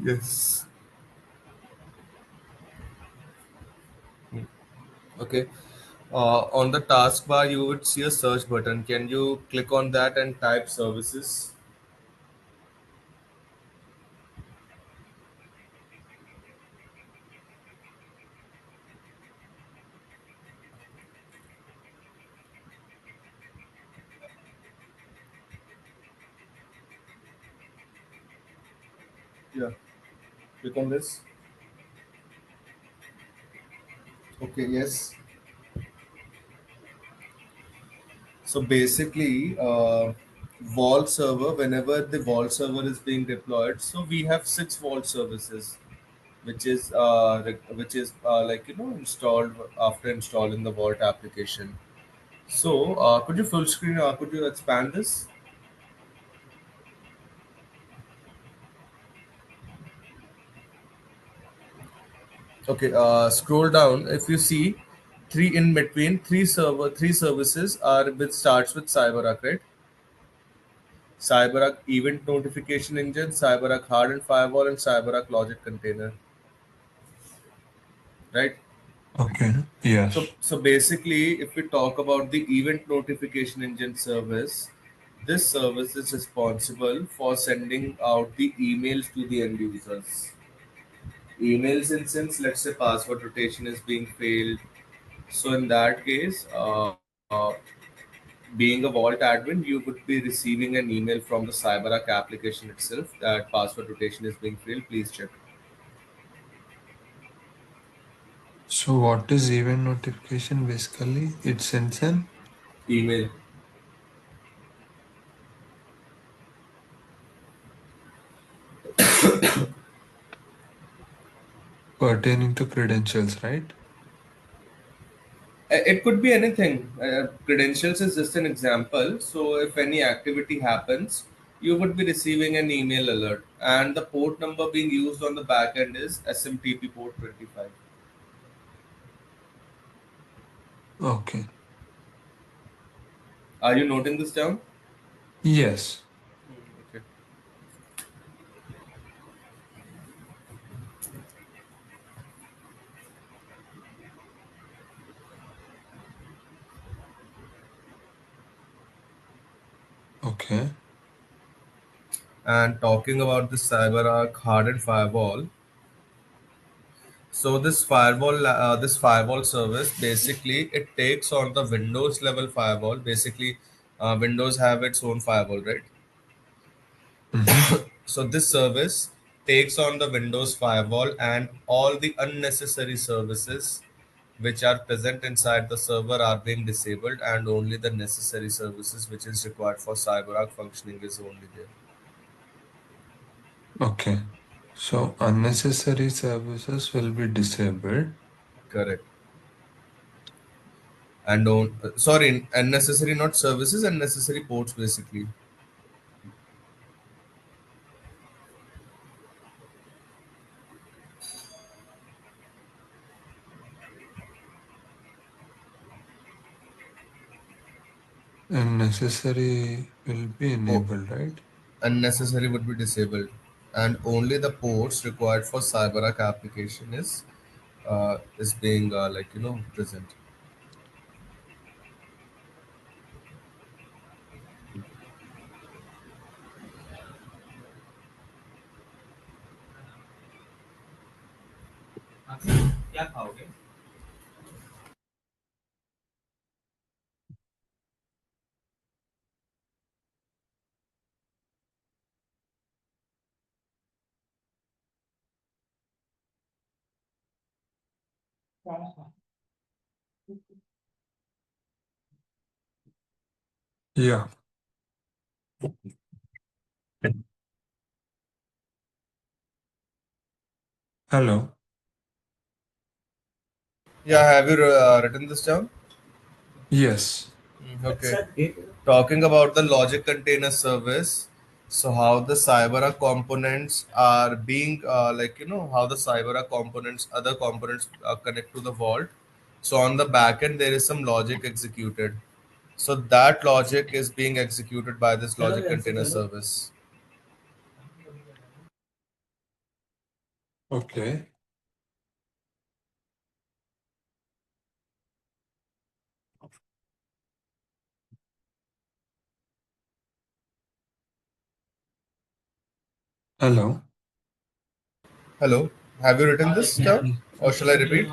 Yes. Okay. On the taskbar, you would see a search button. Can you click on that and type services? Yeah. Click on this. Okay. Yes. So basically, vault server, whenever the vault server is being deployed, so we have six vault services, which is like installed after installing the vault application. So could you full screen? Could you expand this? Okay. Scroll down. If you see three in between, three services are which starts with CyberArk, right? CyberArk Event Notification Engine, CyberArk Hardened Firewall, and CyberArk Logic Container, right? Okay. So, Yes. so basically, if we talk about the Event Notification Engine service, this service is responsible for sending out the emails to the end users. Emails instance, let's say password rotation is being failed. So in that case, being a Vault admin, you would be receiving an email from the CyberArk application itself that password rotation is being failed. Please check. So what is event notification basically? It sends an Email. pertaining to credentials, right? It could be anything. Credentials is just an example. So, if any activity happens, you would be receiving an email alert, and the port number being used on the back end is SMTP port 25. Okay. Are you noting this down? Yes. Okay. Okay. And talking about the CyberArk hardened firewall, so this firewall service basically it takes on the Windows level firewall. Basically, Windows have its own firewall, right? Mm-hmm. So this service takes on the Windows firewall and all the unnecessary services which are present inside the server are being disabled, and only the necessary services which is required for CyberArk functioning is only there. Okay. So unnecessary services will be disabled. Correct. And don't sorry, unnecessary not services, unnecessary ports basically. And necessary will be Po- enabled, right? Unnecessary would be disabled, and only the ports required for CyberArk application is being present. क्या खाओगे? Yeah. Hello. Yeah, have you written this down? Yes. Okay. Talking about the logic container service, so how the CyberArk components are being how the CyberArk components, other components connect to the vault. So on the back end, there is some logic executed. So that logic is being executed by this logic container service. Okay. Hello. Hello, have you written this down or shall I repeat?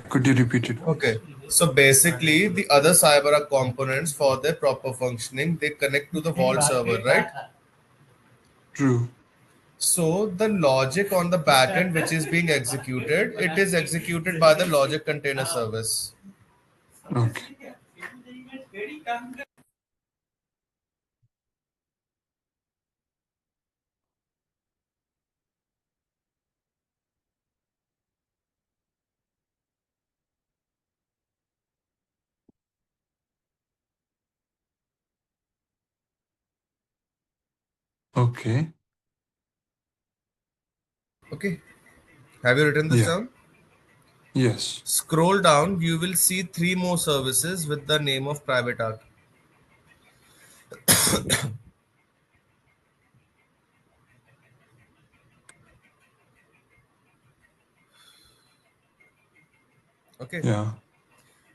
Could you repeat it, Okay, please? so basically, the other CyberArk components for their proper functioning they connect to the vault server, right? True. So the logic on the backend which is being executed, it is executed by the logic container service. Okay. Okay. Okay, have you written this Yeah. down? Yes. Scroll down, you will see three more services with the name of private arc. Okay, Yeah.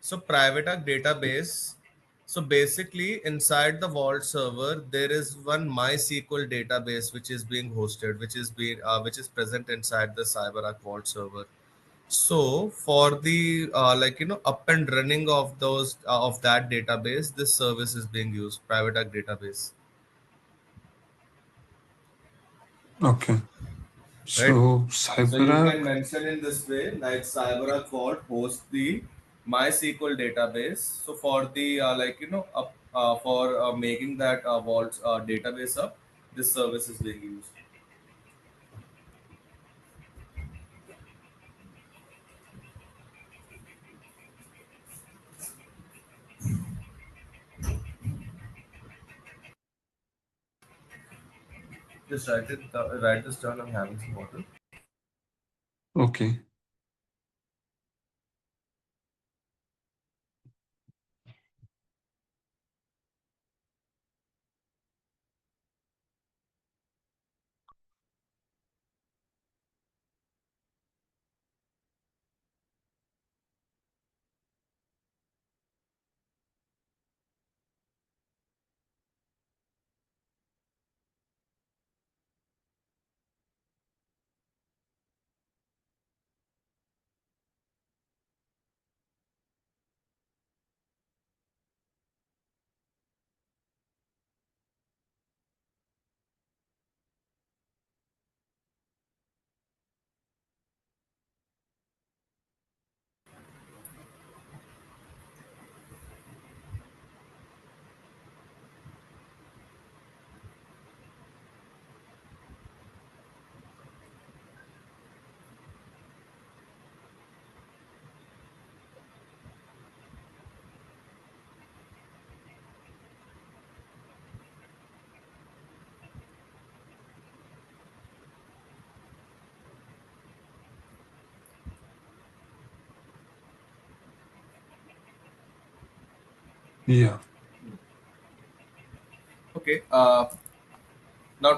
so private arc database. So basically, inside the Vault server, there is one MySQL database which is being hosted, which is present inside the CyberArk Vault server. So for the up and running of those of that database, this service is being used, private arc database, Okay. right? So So you can CyberArk. mention in this way, like CyberArk Vault hosts the MySQL database. So for the for making that Vault database up, this service is being used. Just write this down. I'm having some water. Okay. Yeah. Okay. Now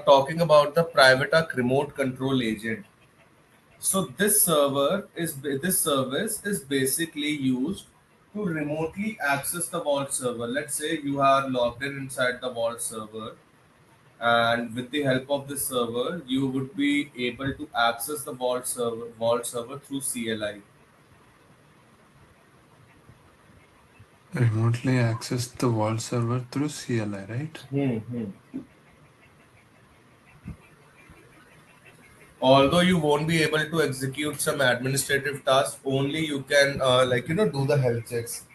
talking about the private arc remote control agent. So this service is basically used to remotely access the Vault server. Let's say you are logged in inside the Vault server, and with the help of this server, you would be able to access the Vault server through CLI. Remotely access the Vault server through CLI, right? Hmm. Although you won't be able to execute some administrative tasks, only you can do the health checks.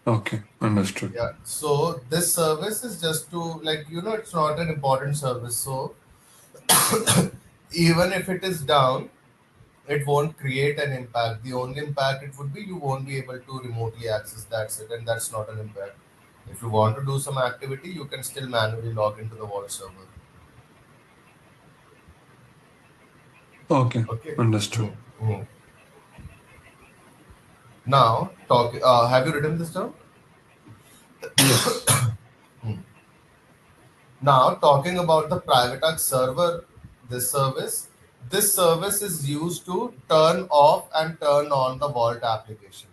Okay. Understood. Yeah. So this service is just to it's not an important service. So even if it is down, it won't create an impact. The only impact it would be you won't be able to remotely access. That's it, and that's not an impact. If you want to do some activity, you can still manually log into the Vault server. Okay. Okay. Understood. Hmm. Hmm. Now, have you written this down? Yes. Now, talking about the private arc server this service. This service is used to turn off and turn on the vault application.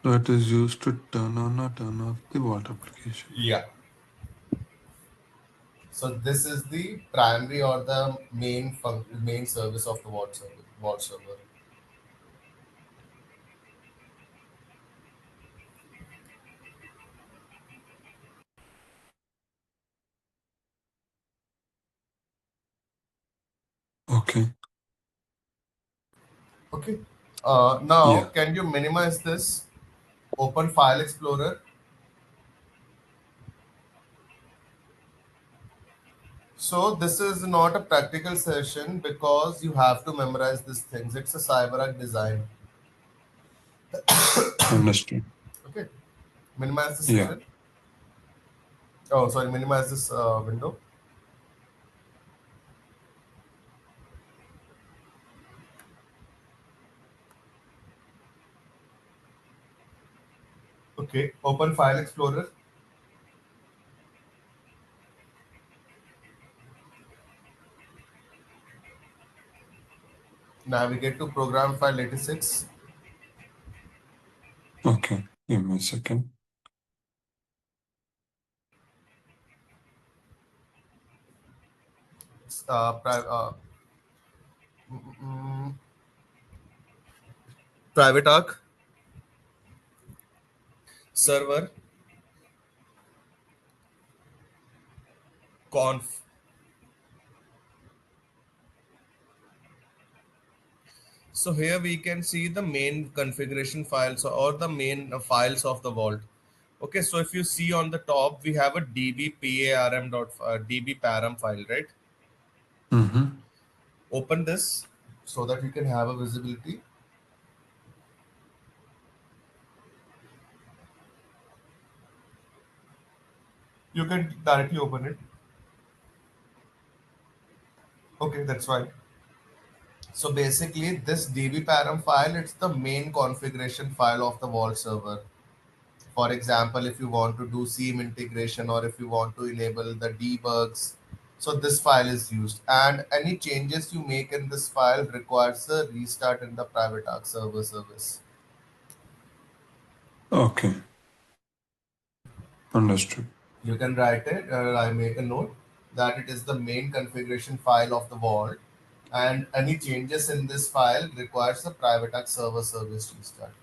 So it is used to turn on or turn off the vault application. Yeah. So this is the primary or the main service of the vault server. Vault server. Okay. Okay. Now, Yeah. can you minimize this? Open File Explorer. So this is not a practical session because you have to memorize these things. It's a CyberArk design. Understood. Okay. Minimize the Yeah. session. Oh, sorry. Minimize this window. Okay. Open File Explorer. Navigate to Program File 86. Okay. Give me a second. Uh, pri- uh, mm, Private Arc server conf. So here we can see the main configuration files or the main files of the vault. Okay, so if you see on the top, we have a db param file, right? Mm-hmm. Open this so that you can have a visibility. You can directly open it. Okay, that's fine. So basically, this db param file, it's the main configuration file of the vault server. For example, if you want to do seam integration or if you want to enable the debugs, so this file is used. And any changes you make in this file requires a restart in the private arc server service. Okay. Understood. You can write it, I make a note that it is the main configuration file of the vault, and any changes in this file requires the private arc server service restart.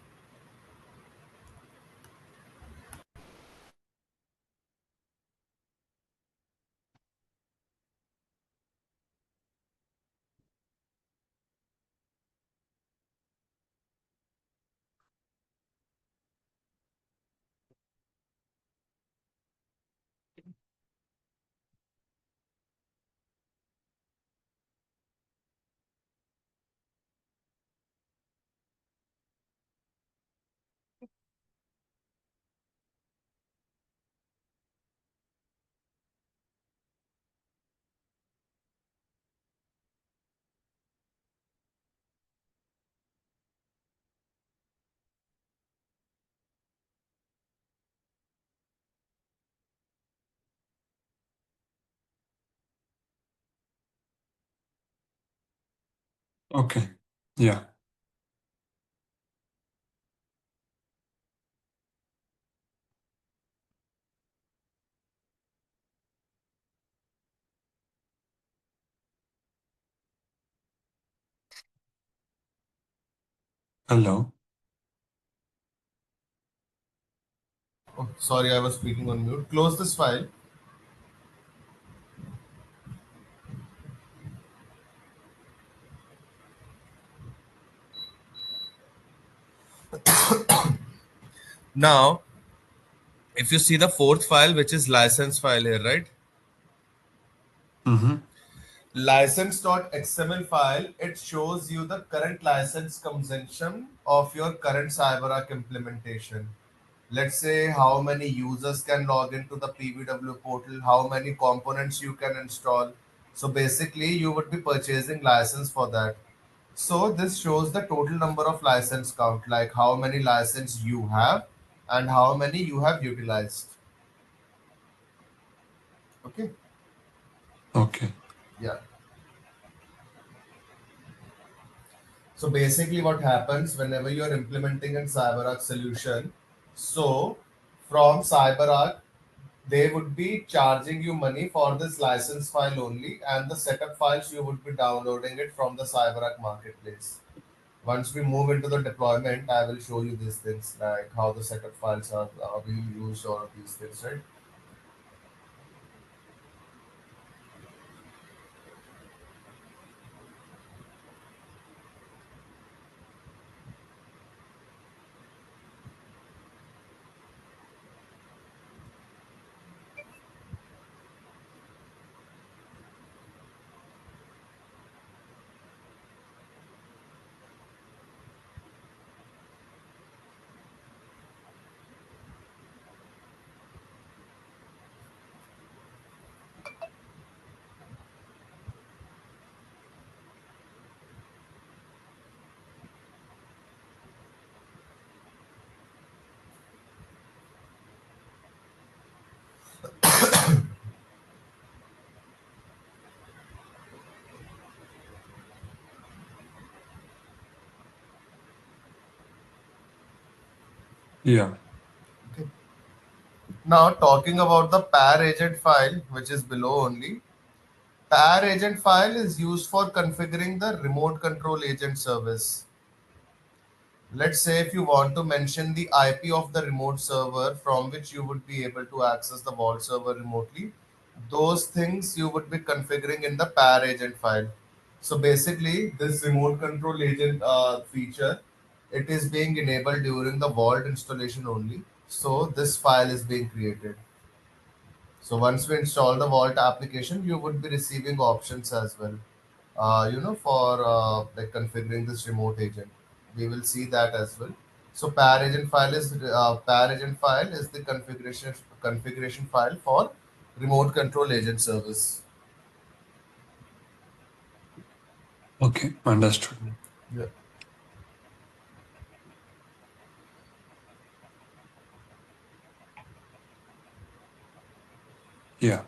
Okay. Yeah. Hello. Oh, sorry, I was speaking on mute. Close this file. Now, if you see the fourth file, which is license file here, right? Mm-hmm. License.xml file, it shows you the current license consumption of your current CyberArk implementation. Let's say how many users can log into the PBW portal, how many components you can install. So basically, you would be purchasing license for that. So this shows the total number of license count, like how many license you have and how many you have utilized. Okay. Okay. Yeah. So basically, what happens whenever you are implementing a CyberArk solution? So from CyberArk, they would be charging you money for this license file only, and the setup files you would be downloading it from the CyberArk marketplace. Once we move into the deployment, I will show you these things like how the setup files are being used, or these things, right? Yeah. Okay. Now talking about the pair agent file, which is below only. Pair agent file is used for configuring the remote control agent service. Let's say if you want to mention the IP of the remote server from which you would be able to access the vault server remotely, those things you would be configuring in the pair agent file. So basically, this remote control agent feature, it is being enabled during the vault installation only. So this file is being created. So once we install the Vault application, you would be receiving options as well. For like configuring this remote agent, we will see that as well. So pair agent file is the configuration file for remote control agent service. Okay. Understood. Yeah. Yeah.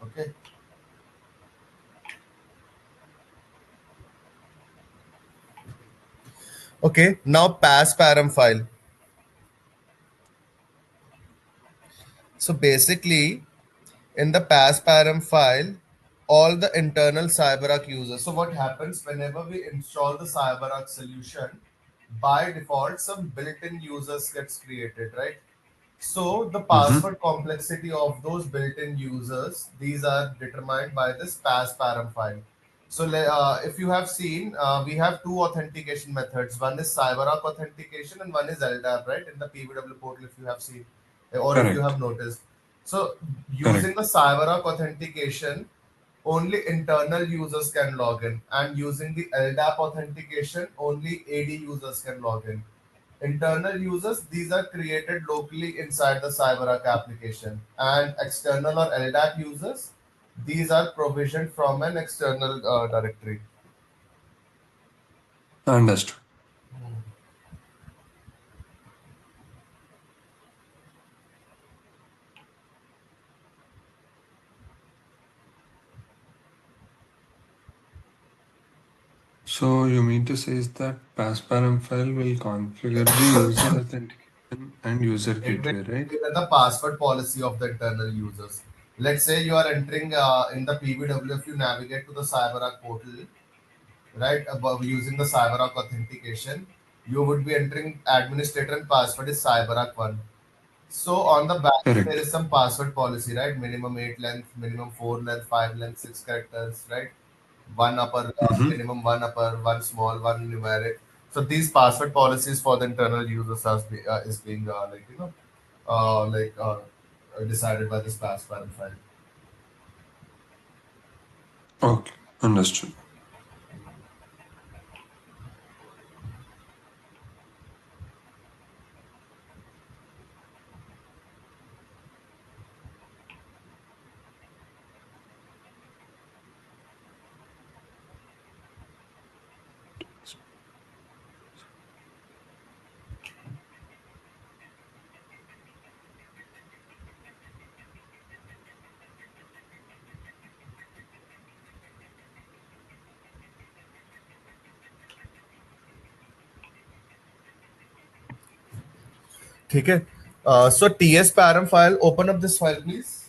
Okay. Okay. Now pass param file. So basically, in the pass param file, all the internal CyberArk users. So what happens whenever we install the CyberArk solution? By default, some built-in users gets created, right? So the Mm-hmm. password complexity of those built-in users, these are determined by this pass param file. So if you have seen, we have two authentication methods. One is CyberArk authentication and one is LDAP, right? In the PWW portal, if you have seen, or if you Correct. have noticed. So using Correct. the CyberArk authentication, only internal users can log in, and using the LDAP authentication, only AD users can log in. Internal users, these are created locally inside the CyberArk application, and external or LDAP users, these are provisioned from an external directory. Understood. So you mean to say is that passparam file will configure the user authentication and user It will gateway, right? configure the password policy of the internal users. Let's say you are entering in the PBW, if you navigate to the CyberArk portal, right, above using the CyberArk authentication, you would be entering administrator and password is CyberArk 1. So on the back end, there Correct. is some password policy, right? Minimum 8 length, minimum 4 length, 5 length, 6 characters, right? One upper, Mm-hmm. minimum one upper, one small, one numeric. So these password policies for the internal users is being decided by this password file. Okay. Understood. ठीक है. So TS param file, open up this file please.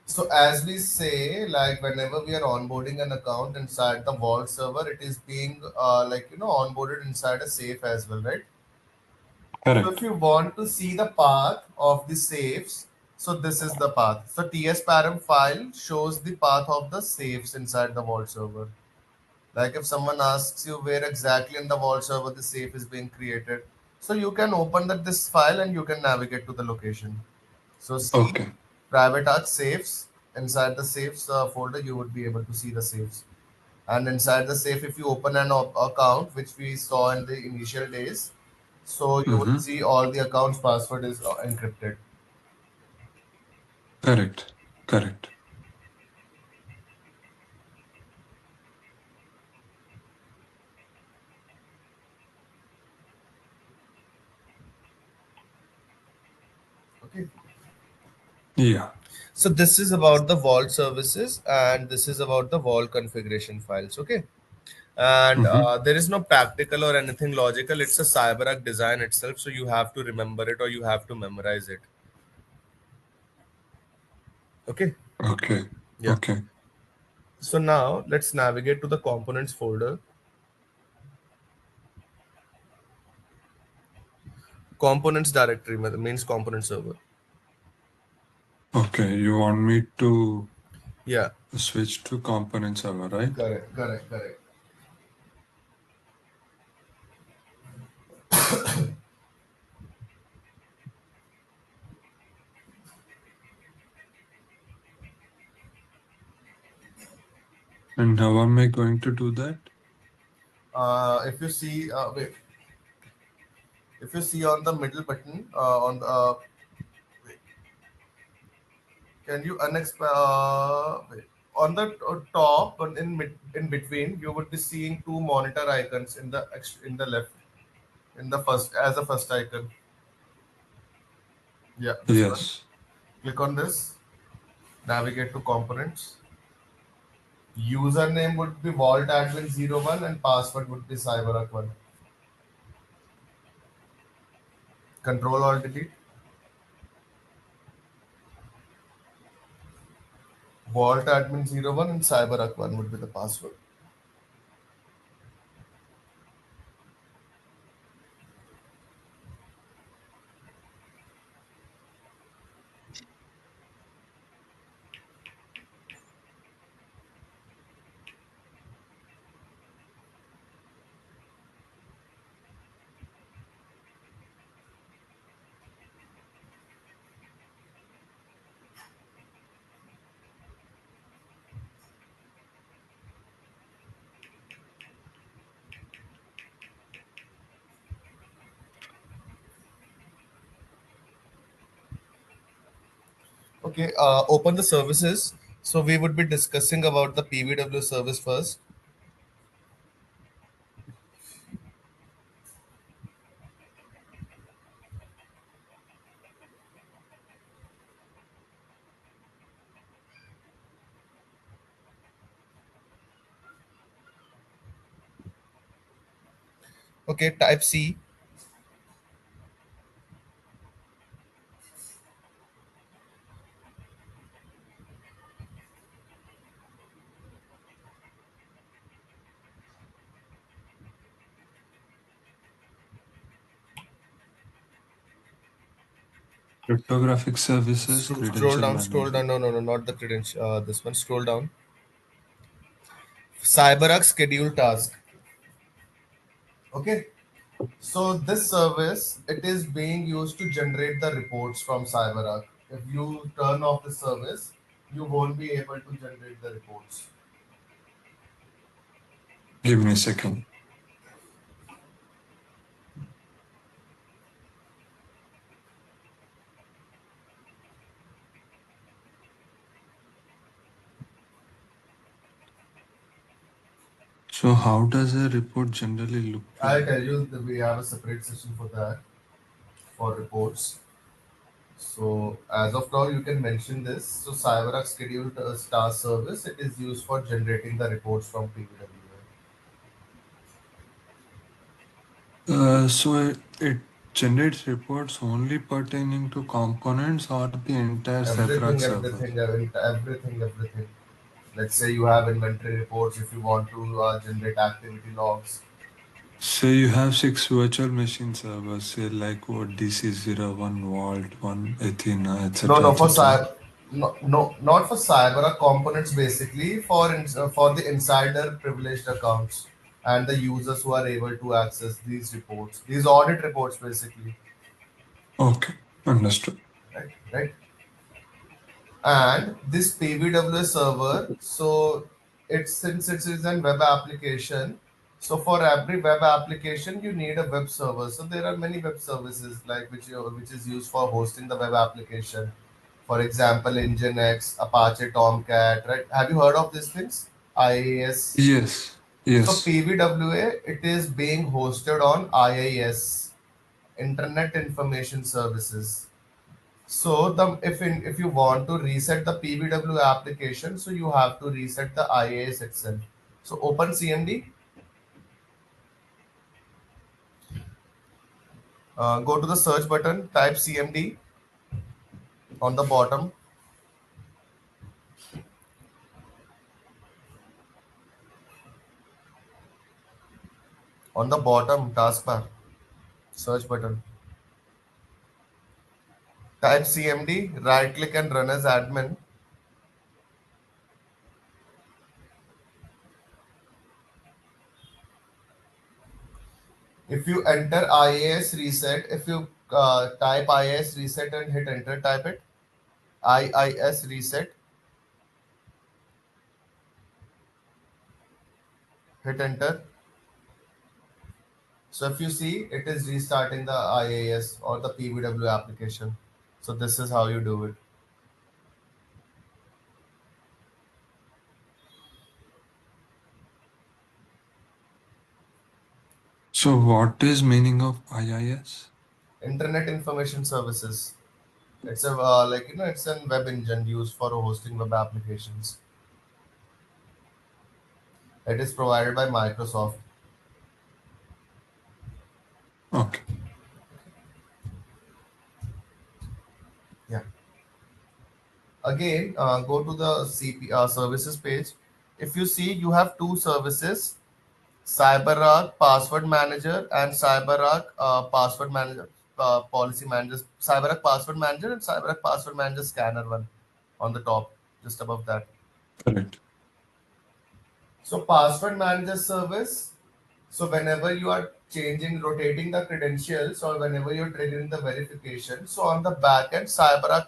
So as we say, like whenever we are onboarding an account inside the Vault server, it is being onboarded inside a safe as well, right? So if Correct. you want to see the path of the safes, so this is the path. So TS param file shows the path of the safes inside the Vault server. Like if someone asks you where exactly in the Vault server the safe is being created, so you can open this file and you can navigate to the location. So see Okay. private arch safes. Inside the safes folder, you would be able to see the safes. And inside the safe, if you open an account, which we saw in the initial days, so you would Mm-hmm. see all the accounts password is encrypted. Correct. Correct. Okay. Yeah. So this is about the vault services, and this is about the vault configuration files. Okay. And Mm-hmm. there is no practical or anything logical. It's a CyberArk design itself, so you have to remember it or you have to memorize it. Okay. Okay. Yeah. Okay. So now let's navigate to the components folder. Components directory means component server. Okay. You want me to Yeah. switch to component server, right? Correct. Correct. Correct. And how am I going to do that? If you see, wait, if you see on the middle button, on the, wait, can you wait, on the top and in between, you would be seeing two monitor icons in the in the left, in the first as a first icon. Yeah, this one. Yes. Click on this. Navigate to components. Username would be vaultadmin01 and password would be cyberark1. Control Alt Delete. Vaultadmin01 and cyberark1 would be the password. Okay, open the services. So we would be discussing about the PVW service first. Okay, type C. Cryptographic services, Scroll credential down, scroll manager. down. No, no, no, not the credential. This one. Scroll down. CyberArk schedule task. Okay. So this service, it is being used to generate the reports from CyberArk. If you turn off the service, you won't be able to generate the reports. Give me a second. So how does a report generally look I'll like? tell you that we have a separate session for that, for reports. So as of now, you can mention this. So CyberArk scheduled star service. It is used for generating the reports from PWA. So it generates reports only pertaining to components or the entire CyberArk Everything, server. everything, everything, everything. Let's say you have inventory reports. If you want to generate activity logs. Say you have six virtual machine servers, say like what DC01, Vault, 1, Athena, No, etc. no, for etc. cyber, no, not for cyber components. Basically, for the insider privileged accounts and the users who are able to access these reports, these audit reports, basically, Okay, understood. right, right. And this PVW server, so it's since it is a web application, so for every web application you need a web server. So there are many web services like which is used for hosting the web application. For example, Nginx, Apache Tomcat, right? Have you heard of these things? IaaS. Yes, So yes. PVWA, it is being hosted on IaaS, Internet Information Services. So if you want to reset the PBW application, so you have to reset the IAS itself. So open CMD, go to the search button, type CMD on the bottom. On the bottom taskbar, search button. Type CMD, right click and run as admin. If you enter IAS reset, if you type IAS reset and hit enter, type it IIS reset, hit enter. So if you see, it is restarting the IAS or the PBW application. So this is how you do it. So what is meaning of IIS? Internet Information Services. It's a it's a web engine used for hosting web applications. It is provided by Microsoft. Okay. Yeah. Again, go to the services page. If you see, you have two services: CyberArk Password Manager and CyberArk Password Manager Policy Manager. CyberArk Password Manager and CyberArk Password Manager Scanner one on the top, just above that. Correct. So password manager service. So whenever you are changing, rotating the credentials, or whenever you're triggering the verification, so on the back end, CyberArk